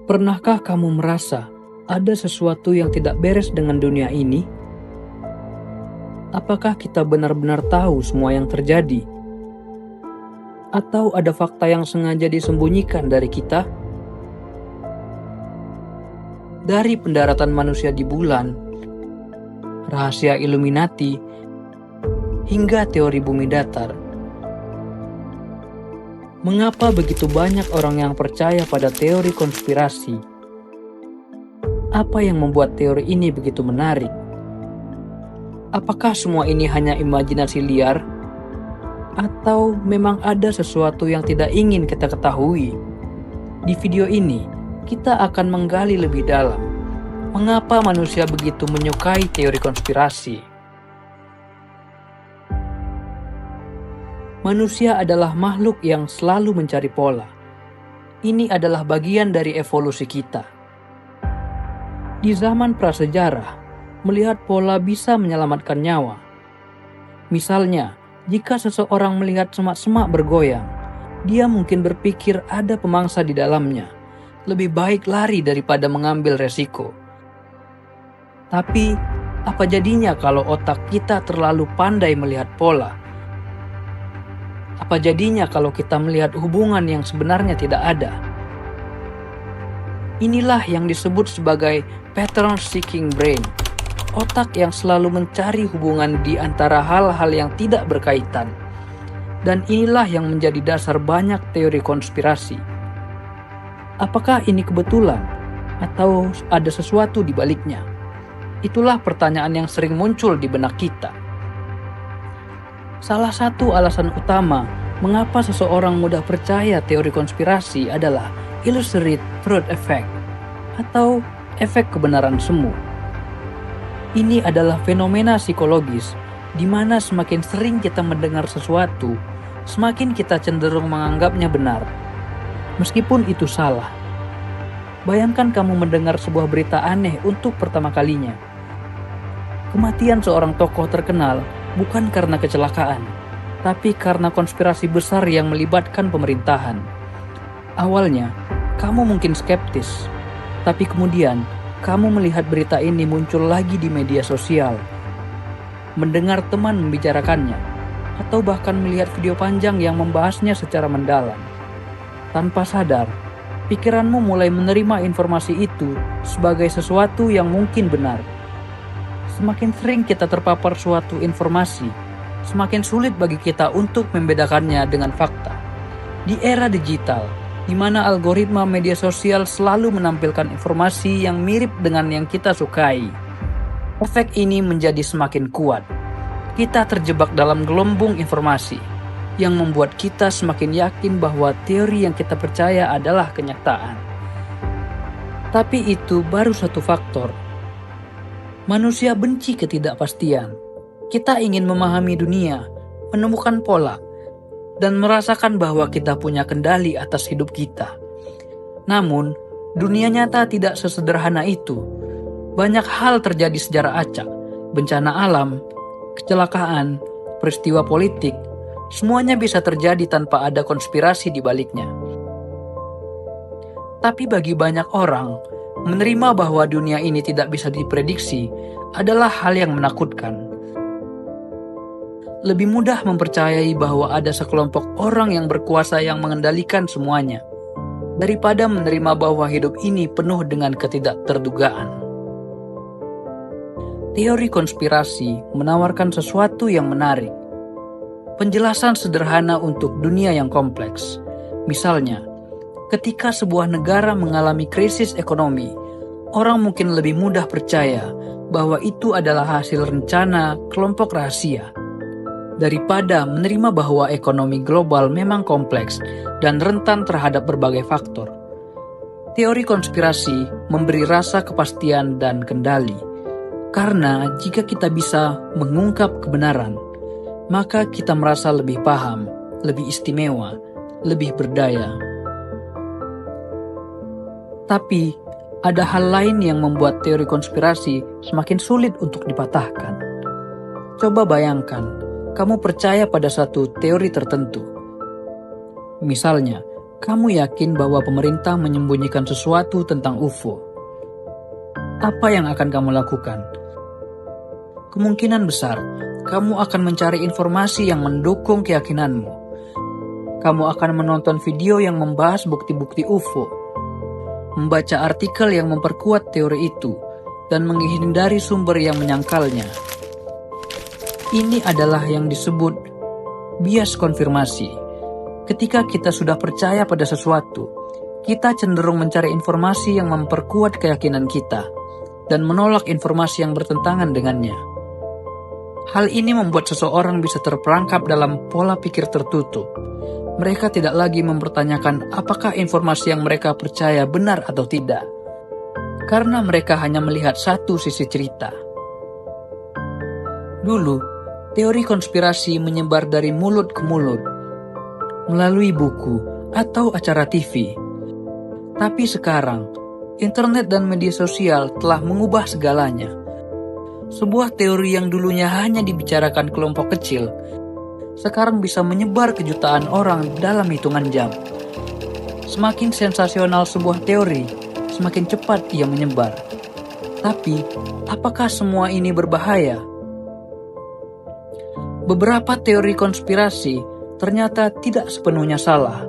Pernahkah kamu merasa ada sesuatu yang tidak beres dengan dunia ini? Apakah kita benar-benar tahu semua yang terjadi? Atau ada fakta yang sengaja disembunyikan dari kita? Dari pendaratan manusia di bulan, rahasia Illuminati, hingga teori bumi datar. Mengapa begitu banyak orang yang percaya pada teori konspirasi? Apa yang membuat teori ini begitu menarik? Apakah semua ini hanya imajinasi liar? Atau memang ada sesuatu yang tidak ingin kita ketahui? Di video ini, kita akan menggali lebih dalam mengapa manusia begitu menyukai teori konspirasi. Manusia adalah makhluk yang selalu mencari pola. Ini adalah bagian dari evolusi kita. Di zaman prasejarah, melihat pola bisa menyelamatkan nyawa. Misalnya, jika seseorang melihat semak-semak bergoyang, dia mungkin berpikir ada pemangsa di dalamnya. Lebih baik lari daripada mengambil resiko. Tapi, apa jadinya kalau otak kita terlalu pandai melihat pola? Apa jadinya kalau kita melihat hubungan yang sebenarnya tidak ada? Inilah yang disebut sebagai pattern seeking brain. Otak yang selalu mencari hubungan di antara hal-hal yang tidak berkaitan. Dan inilah yang menjadi dasar banyak teori konspirasi. Apakah ini kebetulan? Atau ada sesuatu di baliknya? Itulah pertanyaan yang sering muncul di benak kita. Salah satu alasan utama mengapa seseorang mudah percaya teori konspirasi adalah illusory truth effect atau efek kebenaran semu. Ini adalah fenomena psikologis di mana semakin sering kita mendengar sesuatu, semakin kita cenderung menganggapnya benar, meskipun itu salah. Bayangkan kamu mendengar sebuah berita aneh untuk pertama kalinya. Kematian seorang tokoh terkenal bukan karena kecelakaan, tapi karena konspirasi besar yang melibatkan pemerintahan. Awalnya, kamu mungkin skeptis, tapi kemudian kamu melihat berita ini muncul lagi di media sosial, mendengar teman membicarakannya, atau bahkan melihat video panjang yang membahasnya secara mendalam. Tanpa sadar, pikiranmu mulai menerima informasi itu sebagai sesuatu yang mungkin benar. Semakin sering kita terpapar suatu informasi, semakin sulit bagi kita untuk membedakannya dengan fakta. Di era digital, di mana algoritma media sosial selalu menampilkan informasi yang mirip dengan yang kita sukai, efek ini menjadi semakin kuat. Kita terjebak dalam gelembung informasi yang membuat kita semakin yakin bahwa teori yang kita percaya adalah kenyataan. Tapi itu baru satu faktor. Manusia benci ketidakpastian. Kita ingin memahami dunia, menemukan pola, dan merasakan bahwa kita punya kendali atas hidup kita. Namun, dunia nyata tidak sesederhana itu. Banyak hal terjadi secara acak, bencana alam, kecelakaan, peristiwa politik, semuanya bisa terjadi tanpa ada konspirasi di baliknya. Tapi bagi banyak orang, menerima bahwa dunia ini tidak bisa diprediksi adalah hal yang menakutkan. Lebih mudah mempercayai bahwa ada sekelompok orang yang berkuasa yang mengendalikan semuanya, daripada menerima bahwa hidup ini penuh dengan ketidakterdugaan. Teori konspirasi menawarkan sesuatu yang menarik. Penjelasan sederhana untuk dunia yang kompleks. Misalnya, ketika sebuah negara mengalami krisis ekonomi, orang mungkin lebih mudah percaya bahwa itu adalah hasil rencana kelompok rahasia, daripada menerima bahwa ekonomi global memang kompleks dan rentan terhadap berbagai faktor. Teori konspirasi memberi rasa kepastian dan kendali, karena jika kita bisa mengungkap kebenaran, maka kita merasa lebih paham, lebih istimewa, lebih berdaya. Tapi, ada hal lain yang membuat teori konspirasi semakin sulit untuk dipatahkan. Coba bayangkan, kamu percaya pada satu teori tertentu. Misalnya, Kamu yakin bahwa pemerintah menyembunyikan sesuatu tentang UFO? Apa yang akan kamu lakukan? Kemungkinan besar, kamu akan mencari informasi yang mendukung keyakinanmu. Kamu akan menonton video yang membahas bukti-bukti UFO, membaca artikel yang memperkuat teori itu, dan menghindari sumber yang menyangkalnya. Ini adalah yang disebut bias konfirmasi. Ketika kita sudah percaya pada sesuatu, kita cenderung mencari informasi yang memperkuat keyakinan kita dan menolak informasi yang bertentangan dengannya. Hal ini membuat seseorang bisa terperangkap dalam pola pikir tertutup. Mereka tidak lagi mempertanyakan apakah informasi yang mereka percaya benar atau tidak, karena mereka hanya melihat satu sisi cerita. Dulu, teori konspirasi menyebar dari mulut ke mulut, melalui buku atau acara TV. Tapi sekarang, internet dan media sosial telah mengubah segalanya. Sebuah teori yang dulunya hanya dibicarakan kelompok kecil, sekarang bisa menyebar ke jutaan orang dalam hitungan jam. Semakin sensasional sebuah teori, semakin cepat ia menyebar. Tapi, apakah semua ini berbahaya? Beberapa teori konspirasi ternyata tidak sepenuhnya salah.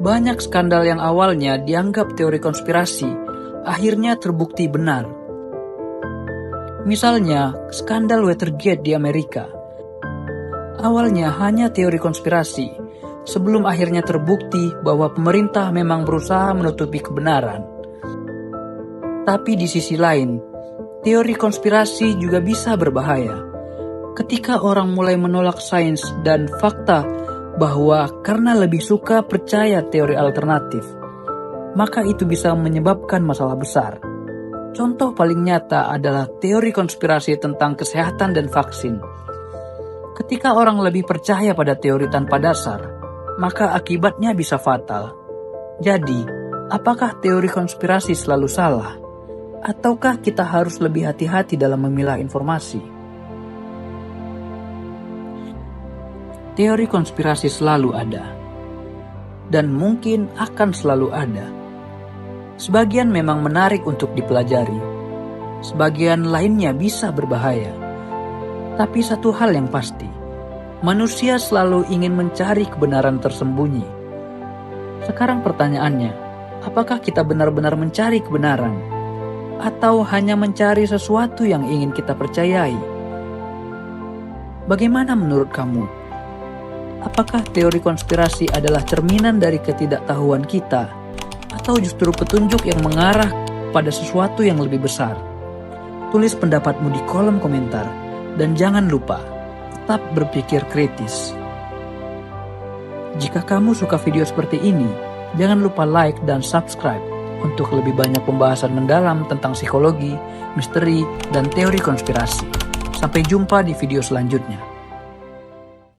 Banyak skandal yang awalnya dianggap teori konspirasi, akhirnya terbukti benar. Misalnya, skandal Watergate di Amerika. Awalnya hanya teori konspirasi, sebelum akhirnya terbukti bahwa pemerintah memang berusaha menutupi kebenaran. Tapi di sisi lain, teori konspirasi juga bisa berbahaya. Ketika orang mulai menolak sains dan fakta bahwa karena lebih suka percaya teori alternatif, maka itu bisa menyebabkan masalah besar. Contoh paling nyata adalah teori konspirasi tentang kesehatan dan vaksin. Ketika orang lebih percaya pada teori tanpa dasar, maka akibatnya bisa fatal. Jadi, apakah teori konspirasi selalu salah? Ataukah kita harus lebih hati-hati dalam memilah informasi? Teori konspirasi selalu ada, dan mungkin akan selalu ada. Sebagian memang menarik untuk dipelajari, sebagian lainnya bisa berbahaya. Tapi satu hal yang pasti, manusia selalu ingin mencari kebenaran tersembunyi. Sekarang pertanyaannya, apakah kita benar-benar mencari kebenaran? Atau hanya mencari sesuatu yang ingin kita percayai? Bagaimana menurut kamu? Apakah teori konspirasi adalah cerminan dari ketidaktahuan kita? Atau justru petunjuk yang mengarah pada sesuatu yang lebih besar? Tulis pendapatmu di kolom komentar. Dan jangan lupa, tetap berpikir kritis. Jika kamu suka video seperti ini, jangan lupa like dan subscribe untuk lebih banyak pembahasan mendalam tentang psikologi, misteri, dan teori konspirasi. Sampai jumpa di video selanjutnya.